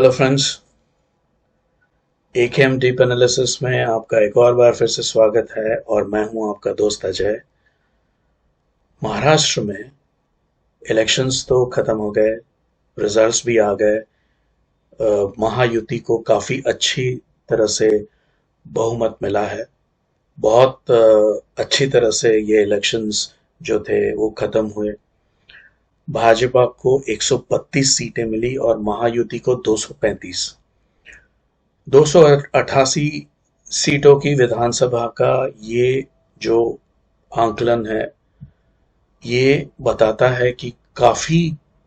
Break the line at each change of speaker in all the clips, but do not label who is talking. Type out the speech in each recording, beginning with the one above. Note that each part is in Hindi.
Hello friends, AKM deep analysis में आपका एक और बार फिर से स्वागत है और मैं हूं आपका दोस्त अजय। महाराष्ट्र में इलेक्शंस तो खत्म हो गए, रिजल्ट्स भी आ गए। महायुति को काफी अच्छी तरह से बहुमत मिला है। बहुत अच्छी तरह से ये इलेक्शंस जो थे वो खत्म हुए। भाजपा को 132 सीटें मिली और महायुति को 235। 288 सीटों की विधानसभा का ये जो आंकलन है, ये बताता है कि काफी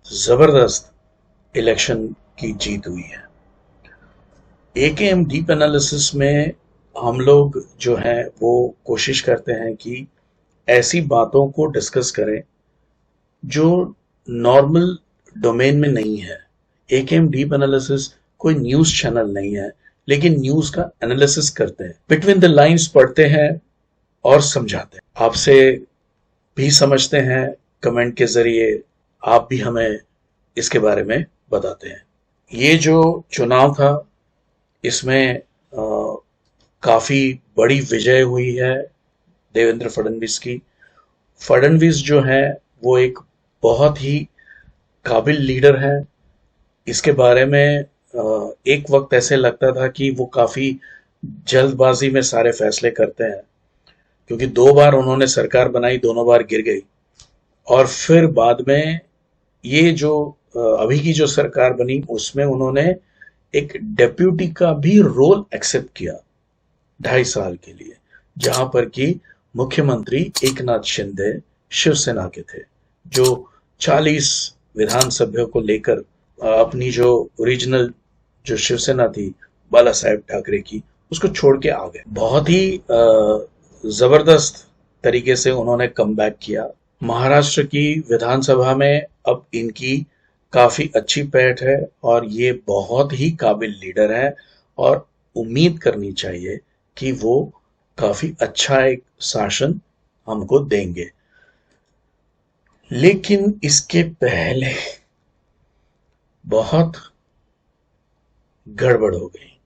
जबरदस्त इलेक्शन की जीत हुई है। एकेएम डीप एनालिसिस में हम लोग जो है वो कोशिश करते हैं कि ऐसी बातों को डिस्कस करें जो नॉर्मल डोमेन में नहीं है। एकेएम डीप एनालिसिस कोई न्यूज चैनल नहीं है, लेकिन न्यूज का एनालिसिस करते हैं, बिटवीन द लाइंस पढ़ते हैं और समझाते हैं, आपसे भी समझते हैं। कमेंट के जरिए आप भी हमें इसके बारे में बताते हैं। ये जो चुनाव था, इसमें काफी बड़ी विजय हुई है देवेंद्र फडणवीस की। फडणवीस जो है वो एक बहुत ही काबिल लीडर है। इसके बारे में एक वक्त ऐसे लगता था कि वो काफी जल्दबाजी में सारे फैसले करते हैं, क्योंकि 2 बार उन्होंने सरकार बनाई, दोनों बार गिर गई। और फिर बाद में ये जो अभी की जो सरकार बनी, उसमें उन्होंने एक डेप्यूटी का भी रोल एक्सेप्ट किया 2.5 साल के लिए, जहां पर कि मुख्यमंत्री एकनाथ शिंदे शिवसेना के थे, जो 40 विधानसभ्यों को लेकर अपनी जो ओरिजिनल जो शिवसेना थी बाला साहेब ठाकरे की, उसको छोड़ के आ गए। बहुत ही जबरदस्त तरीके से उन्होंने कमबैक किया। महाराष्ट्र की विधानसभा में अब इनकी काफी अच्छी पैठ है और ये बहुत ही काबिल लीडर है और उम्मीद करनी चाहिए कि वो काफी अच्छा एक शासन हमको देंगे। लेकिन इसके पहले बहुत गड़बड़ हो गई।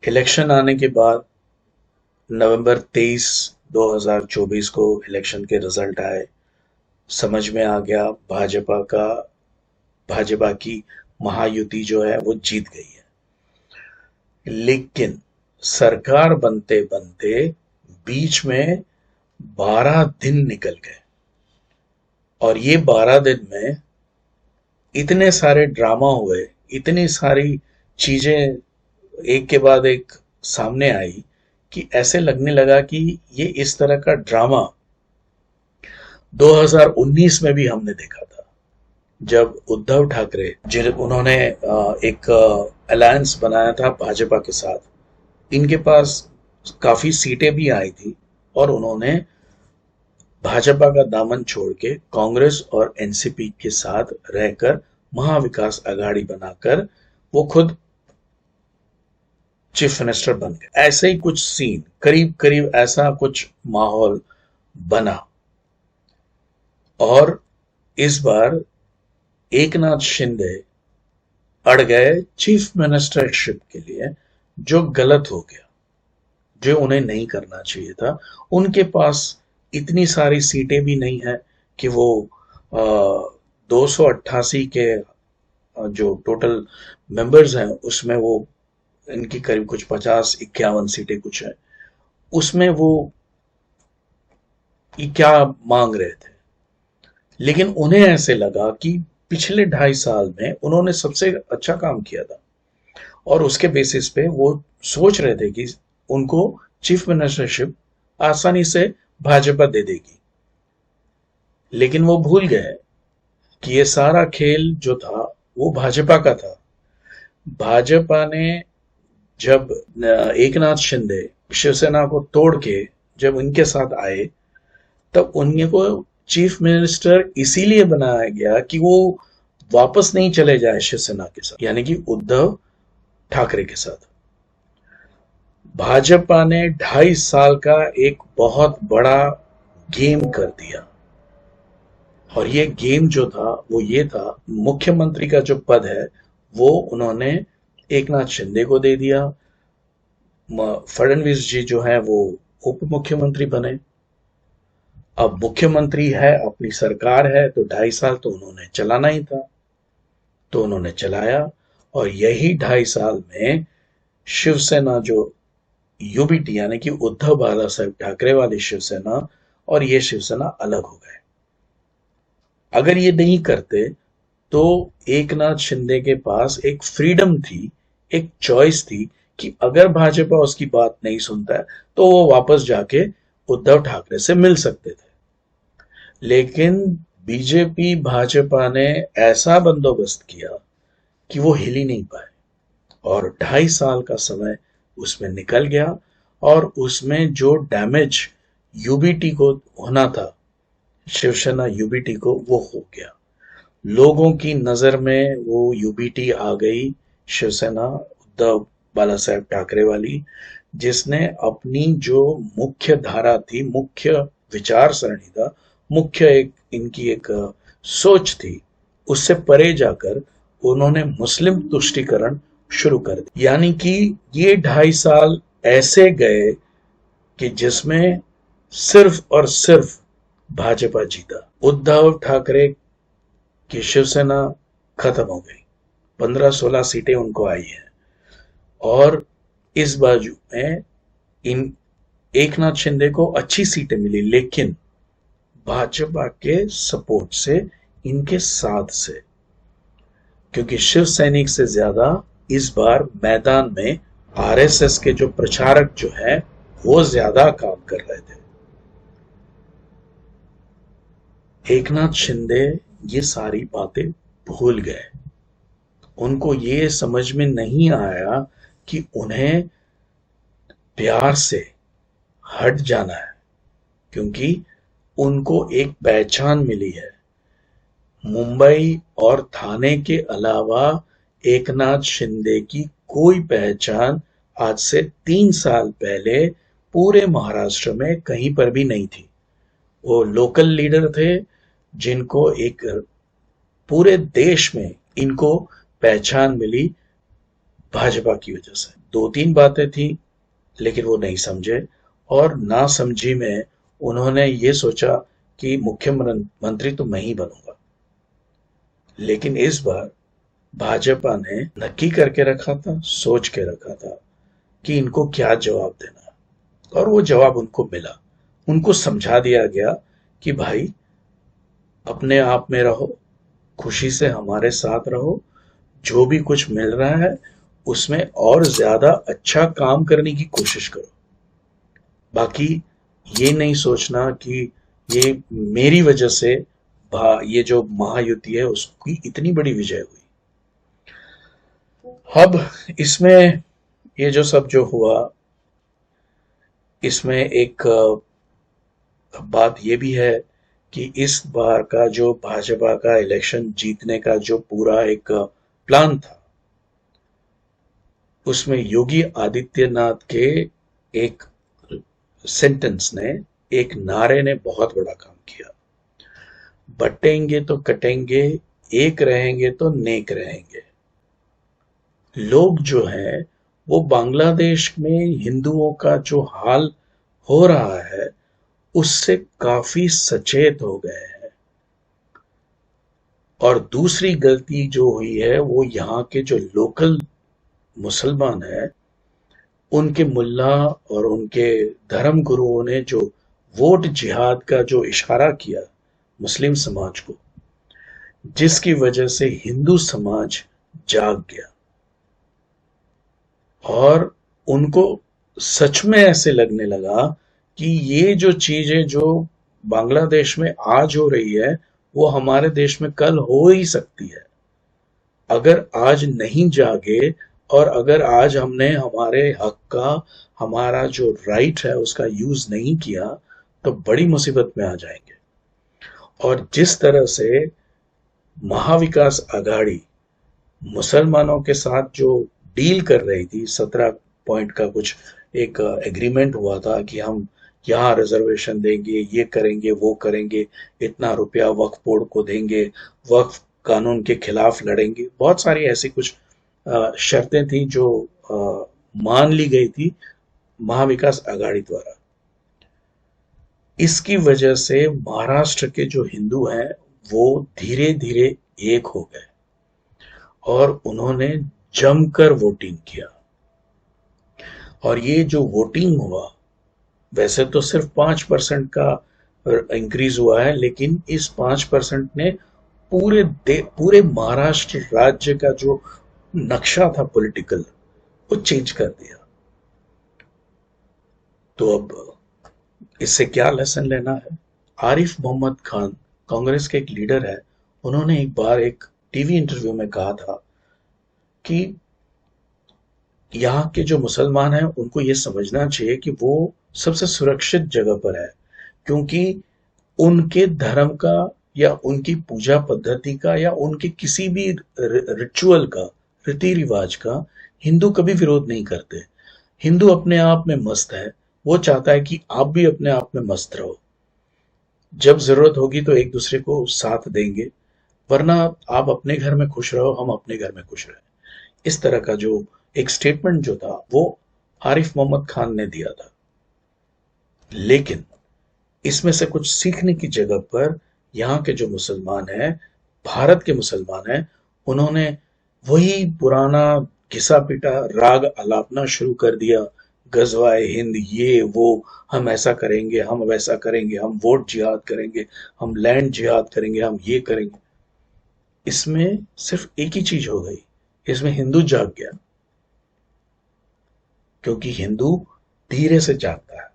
इलेक्शन आने के बाद नवंबर 23, 2024 को इलेक्शन के रिजल्ट आए। समझ में आ गया भाजपा की महायुति जो है वो जीत गई है। लेकिन सरकार बनते बनते बीच में 12 दिन निकल गए और ये 12 दिन में इतने सारे ड्रामा हुए, इतनी सारी चीजें एक के बाद एक सामने आई कि ऐसे लगने लगा कि ये इस तरह का ड्रामा 2019 में भी हमने देखा था, जब उद्धव ठाकरे उन्होंने एक अलायंस बनाया था भाजपा के साथ। इनके पास काफी सीटें भी आई थी और उन्होंने भाजपा का दामन छोड़ के कांग्रेस और एनसीपी के साथ रहकर महाविकास आघाड़ी बनाकर वो खुद चीफ मिनिस्टर बन गए। ऐसे ही कुछ सीन, करीब करीब ऐसा कुछ माहौल बना। और इस बार एकनाथ शिंदे अड़ गए चीफ मिनिस्टरशिप के लिए, जो गलत हो गया, जो उन्हें नहीं करना चाहिए था। उनके पास इतनी सारी सीटें भी नहीं है कि वो 288 के जो टोटल मेंबर्स हैं उसमें वो इनकी करीब कुछ 50-51 सीटें कुछ है, उसमें वो क्या मांग रहे थे। लेकिन उन्हें ऐसे लगा कि पिछले 2.5 साल में उन्होंने सबसे अच्छा काम किया था और उसके बेसिस पे वो सोच रहे थे कि उनको चीफ मिनिस्टरशिप आसानी से भाजपा दे देगी। लेकिन वो भूल गए कि ये सारा खेल जो था वो भाजपा का था। भाजपा ने जब एकनाथ शिंदे शिवसेना को तोड़ के जब उनके साथ आए, तब उनको चीफ मिनिस्टर इसीलिए बनाया गया कि वो वापस नहीं चले जाए शिवसेना के साथ, यानी कि उद्धव ठाकरे के साथ। भाजपा ने 2.5 साल का एक बहुत बड़ा गेम कर दिया और ये गेम जो था वो ये था, मुख्यमंत्री का जो पद है वो उन्होंने एकनाथ शिंदे को दे दिया। फडणवीस जी जो है वो उप मुख्यमंत्री बने। अब मुख्यमंत्री है, अपनी सरकार है, तो 2.5 साल तो उन्होंने चलाना ही था, तो उन्होंने चलाया। और यही 2.5 साल में शिवसेना जो यूबीटी यानी कि उद्धव बाला साहब ठाकरे वाली शिवसेना और ये शिवसेना अलग हो गए। अगर ये नहीं करते तो एकनाथ शिंदे के पास एक फ्रीडम थी, एक चॉइस थी कि अगर भाजपा उसकी बात नहीं सुनता है तो वो वापस जाके उद्धव ठाकरे से मिल सकते थे। लेकिन बीजेपी भाजपा ने ऐसा बंदोबस्त किया कि वो हिल ही नहीं पाए और 2.5 साल का समय उसमें निकल गया और उसमें जो डैमेज यूबीटी को होना था, शिवसेना यूबीटी को, वो हो गया। लोगों की नजर में वो यूबीटी आ गई, शिवसेना उद्धव बाला साहेब ठाकरे वाली, जिसने अपनी जो मुख्य धारा थी, मुख्य विचार सरणी था, मुख्य एक इनकी एक सोच थी, उससे परे जाकर उन्होंने मुस्लिम तुष्टीकरण शुरू कर दिया। यानी कि ये 2.5 साल ऐसे गए कि जिसमें सिर्फ और सिर्फ भाजपा जीता। उद्धव ठाकरे की शिवसेना खत्म हो गई, 15-16 सीटें उनको आई हैं। और इस बाजू में इन एकनाथ शिंदे को अच्छी सीटें मिली, लेकिन भाजपा के सपोर्ट से, इनके साथ से, क्योंकि शिव सैनिक से ज्यादा इस बार मैदान में आरएसएस के जो प्रचारक जो है वो ज्यादा काम कर रहे थे। एकनाथ शिंदे ये सारी बातें भूल गए। उनको ये समझ में नहीं आया कि उन्हें प्यार से हट जाना है, क्योंकि उनको एक पहचान मिली है। मुंबई और थाने के अलावा एकनाथ शिंदे की कोई पहचान आज से 3 साल पहले पूरे महाराष्ट्र में कहीं पर भी नहीं थी। वो लोकल लीडर थे जिनको एक पूरे देश में इनको पहचान मिली भाजपा की वजह से। 2-3 बातें थी लेकिन वो नहीं समझे, और ना समझी में उन्होंने ये सोचा कि मुख्यमंत्री तो मैं ही बनूंगा। लेकिन इस बार भाजपा ने नक्की करके रखा था, सोच के रखा था कि इनको क्या जवाब देना है, और वो जवाब उनको मिला। उनको समझा दिया गया कि भाई अपने आप में रहो, खुशी से हमारे साथ रहो, जो भी कुछ मिल रहा है उसमें और ज्यादा अच्छा काम करने की कोशिश करो। बाकी ये नहीं सोचना कि ये मेरी वजह से ये जो महायुति है उसकी इतनी बड़ी विजय हुई। अब इसमें ये जो सब जो हुआ, इसमें एक बात ये भी है कि इस बार का जो भाजपा का इलेक्शन जीतने का जो पूरा एक प्लान था, उसमें योगी आदित्यनाथ के एक सेंटेंस ने, एक नारे ने बहुत बड़ा काम किया। बटेंगे तो कटेंगे, एक रहेंगे तो नेक रहेंगे। लोग जो है वो बांग्लादेश में हिंदुओं का जो हाल हो रहा है उससे काफी सचेत हो गए हैं। और दूसरी गलती जो हुई है वो यहाँ के जो लोकल मुसलमान है, उनके मुल्ला और उनके धर्म गुरुओं ने जो वोट जिहाद का जो इशारा किया मुस्लिम समाज को, जिसकी वजह से हिंदू समाज जाग गया और उनको सच में ऐसे लगने लगा कि ये जो चीजें जो बांग्लादेश में आज हो रही है वो हमारे देश में कल हो ही सकती है। अगर आज नहीं जागे और अगर आज हमने हमारे हक का, हमारा जो राइट है उसका यूज नहीं किया तो बड़ी मुसीबत में आ जाएंगे। और जिस तरह से महाविकास आघाड़ी मुसलमानों के साथ जो डील कर रही थी, 17 पॉइंट का कुछ एक एग्रीमेंट हुआ था कि हम यहाँ रिजर्वेशन देंगे, ये करेंगे, वो करेंगे, इतना रुपया वक्फ बोर्ड को देंगे, वक्फ कानून के खिलाफ लड़ेंगे, बहुत सारी ऐसी कुछ शर्तें थी जो मान ली गई थी महाविकास आघाड़ी द्वारा। इसकी वजह से महाराष्ट्र के जो हिंदू हैं वो धीरे धीरे एक हो गए और उन्होंने जमकर वोटिंग किया। और ये जो वोटिंग हुआ, वैसे तो सिर्फ 5% का इंक्रीज हुआ है, लेकिन इस 5% ने पूरे महाराष्ट्र राज्य का जो नक्शा था पॉलिटिकल, वो चेंज कर दिया। तो अब इससे क्या लेसन लेना है? आरिफ मोहम्मद खान कांग्रेस के एक लीडर है, उन्होंने एक बार एक टीवी इंटरव्यू में कहा था कि यहाँ के जो मुसलमान हैं उनको ये समझना चाहिए कि वो सबसे सुरक्षित जगह पर है, क्योंकि उनके धर्म का या उनकी पूजा पद्धति का या उनके किसी भी रिचुअल का, रीति रिवाज का हिंदू कभी विरोध नहीं करते। हिंदू अपने आप में मस्त है, वो चाहता है कि आप भी अपने आप में मस्त रहो। जब जरूरत होगी तो एक दूसरे को साथ देंगे, वरना आप अपने घर में खुश रहो, हम अपने घर में खुश रहे। इस तरह का जो एक स्टेटमेंट जो था वो आरिफ मोहम्मद खान ने दिया था। लेकिन इसमें से कुछ सीखने की जगह पर यहाँ के जो मुसलमान हैं, भारत के मुसलमान हैं, उन्होंने वही पुराना घिसा पिटा राग आलापना शुरू कर दिया। गजवाए हिंद, ये वो, हम ऐसा करेंगे, हम वैसा करेंगे, हम वोट जिहाद करेंगे, हम लैंड जिहाद करेंगे, हम ये करेंगे। इसमें सिर्फ एक ही चीज हो गई, इसमें हिंदू जाग गया, क्योंकि हिंदू धीरे से जागता है।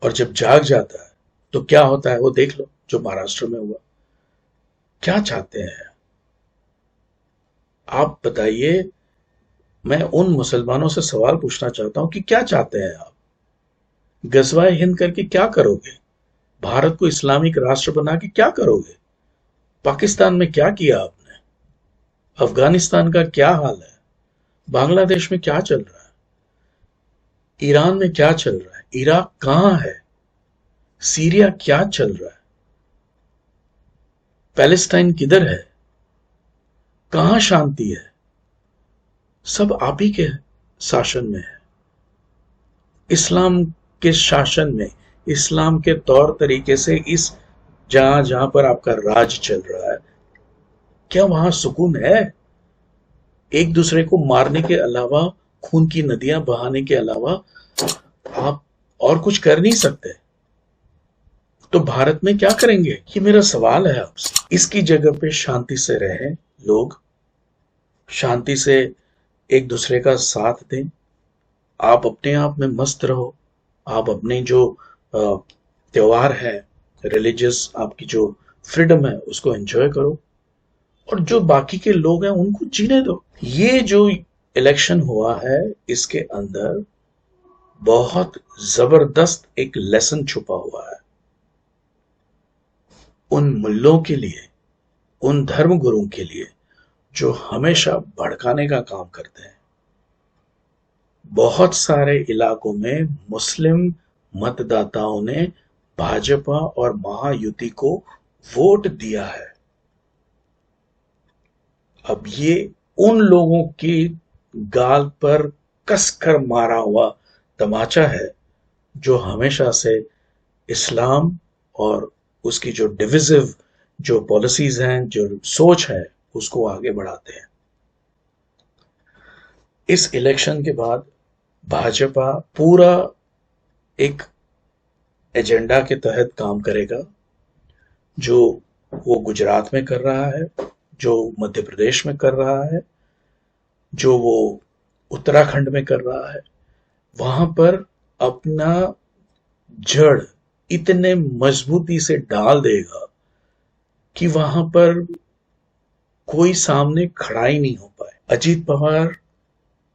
और जब जाग जाता है तो क्या होता है वो देख लो, जो महाराष्ट्र में हुआ। क्या चाहते हैं आप बताइए? मैं उन मुसलमानों से सवाल पूछना चाहता हूं कि क्या चाहते हैं आप? गजवाए हिंद करके क्या करोगे? भारत को इस्लामिक राष्ट्र बना के क्या करोगे? पाकिस्तान में क्या किया आपने? अफगानिस्तान का क्या हाल है? बांग्लादेश में क्या चल रहा है? ईरान में क्या चल रहा है? इराक कहां है? सीरिया क्या चल रहा है? पैलेस्टाइन किधर है? कहां शांति है? सब आप ही के शासन में है। इस्लाम के शासन में, इस्लाम के तौर तरीके से इस जहां जहां पर आपका राज चल रहा है, क्या वहां सुकून है? एक दूसरे को मारने के अलावा, खून की नदियां बहाने के अलावा आप और कुछ कर नहीं सकते। तो भारत में क्या करेंगे? ये मेरा सवाल है आपसे। इसकी जगह पे शांति से रहें लोग, शांति से एक दूसरे का साथ दें। आप अपने आप में मस्त रहो, आप अपने जो त्योहार है, रिलीजियस आपकी जो फ्रीडम है, उसको एंजॉय करो, और जो बाकी के लोग हैं उनको जीने दो। ये जो इलेक्शन हुआ है, इसके अंदर बहुत जबरदस्त एक लेसन छुपा हुआ है उन मुल्लों के लिए, उन धर्म गुरुओं के लिए जो हमेशा भड़काने का काम करते हैं। बहुत सारे इलाकों में मुस्लिम मतदाताओं ने भाजपा और महायुति को वोट दिया है। अब ये उन लोगों की गाल पर कसकर मारा हुआ तमाचा है जो हमेशा से इस्लाम और उसकी जो डिविजिव जो पॉलिसीज हैं, जो सोच है, उसको आगे बढ़ाते हैं। इस इलेक्शन के बाद भाजपा पूरा एक एजेंडा के तहत काम करेगा, जो वो गुजरात में कर रहा है, जो मध्य प्रदेश में कर रहा है, जो वो उत्तराखंड में कर रहा है। वहां पर अपना जड़ इतने मजबूती से डाल देगा कि वहां पर कोई सामने खड़ा ही नहीं हो पाए। अजीत पवार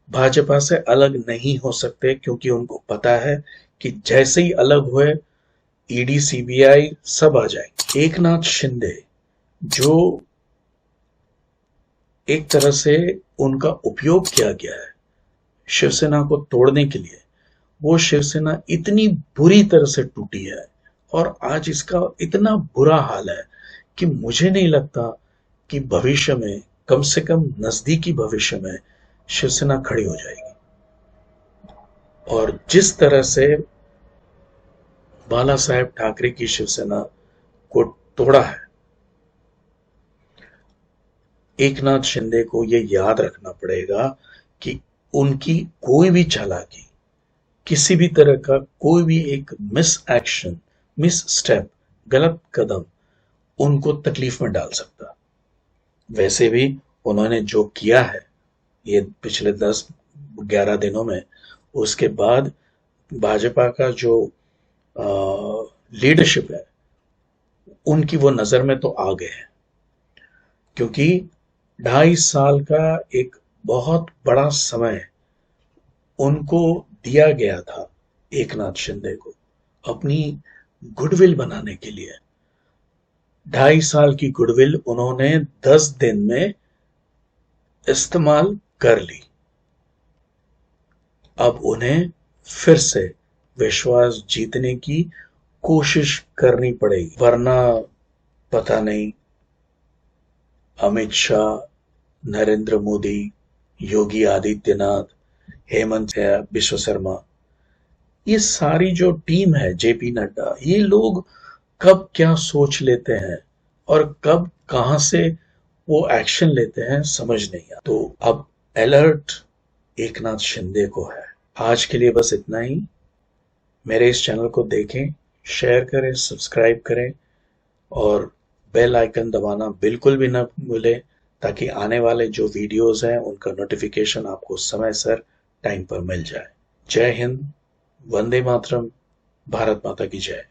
भाजपा से अलग नहीं हो सकते, क्योंकि उनको पता है कि जैसे ही अलग हुए ईडी सीबीआई सब आ जाएंगे। एकनाथ शिंदे, जो एक तरह से उनका उपयोग किया गया है शिवसेना को तोड़ने के लिए, वो शिवसेना इतनी बुरी तरह से टूटी है और आज इसका इतना बुरा हाल है कि मुझे नहीं लगता कि भविष्य में कम से कम नजदीकी भविष्य में शिवसेना खड़ी हो जाएगी। और जिस तरह से बाला साहेब ठाकरे की शिवसेना को तोड़ा है, एकनाथ शिंदे को यह याद रखना पड़ेगा कि उनकी कोई भी चालाकी, किसी भी तरह का कोई भी एक मिस एक्शन, मिस स्टेप, गलत कदम उनको तकलीफ में डाल सकता। वैसे भी उन्होंने जो किया है ये पिछले 10-11 दिनों में, उसके बाद भाजपा का जो लीडरशिप है उनकी वो नजर में तो आ गए हैं, क्योंकि 2.5 साल का एक बहुत बड़ा समय उनको दिया गया था एकनाथ शिंदे को अपनी गुडविल बनाने के लिए। 2.5 साल की गुडविल उन्होंने 10 दिन में इस्तेमाल कर ली। अब उन्हें फिर से विश्वास जीतने की कोशिश करनी पड़ेगी, वरना पता नहीं अमित शाह, नरेंद्र मोदी, योगी आदित्यनाथ, हेमंत बिश्व शर्मा, ये सारी जो टीम है, जेपी नड्डा, ये लोग कब क्या सोच लेते हैं और कब कहां से वो एक्शन लेते हैं समझ नहीं आता। तो अब अलर्ट एकनाथ शिंदे को है। आज के लिए बस इतना ही। मेरे इस चैनल को देखें, शेयर करें, सब्सक्राइब करें और बेल आइकन दबाना बिल्कुल भी ना भूलें, ताकि आने वाले जो वीडियोस हैं उनका नोटिफिकेशन आपको समय सर टाइम पर मिल जाए। जय हिंद, वंदे मातरम, भारत माता की जय।